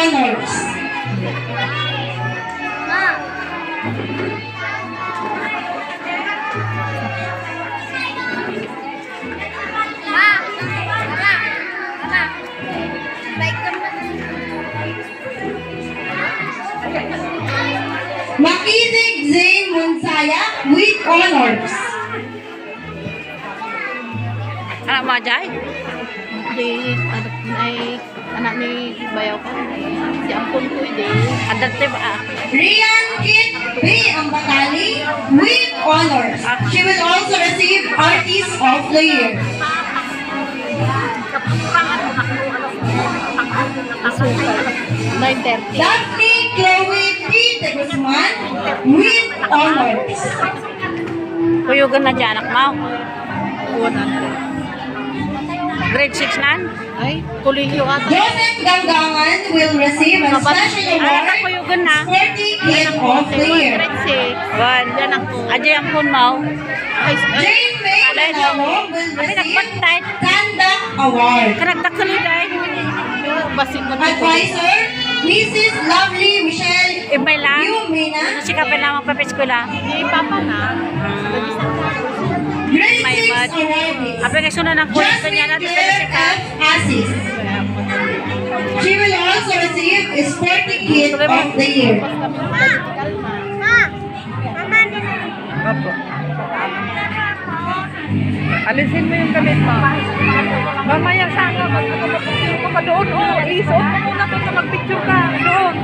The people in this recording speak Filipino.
honors. Makisig Zane Munsaya with honors. Anak mo, Jai? Di anak ni bayaw ko. Si ampon ko di. Adarte ba? Rian Kit B. Ambatali with honors. She will also receive Artist of the Year. Asukal. 9:30. Daphne Chloe T. De Guzman with honors. Kuyugan na dyan, anak mo. 100. Grade 6 nan? Ay, kolehiyo ata. Joseph Gangangan will receive a special Ay, award, anak kuyugan na. Sporty Kid of the Year. Grade 6. Wan. Ajay ang kun mo. Ay, Jane May Manalo will Abi receive nagbantay. Kanda Award. Kanagtakali day. basit mo Advisor, Mrs. Lovely Michelle Ibay lang. Yumina. Nasikapin lang magpapiskula. Di papa na. Grade May 6 bad. awardees. Abi kay sunod ng kulit kanya Jasmine natin Claire sa F. Asis. She will also receive a Sporty Kid of the Year. Opo. Alisin mo yung damit mo. Mamaya sana, mag-picture ka pa doon. Oh, isuot mo muna ito, mag-picture ka doon.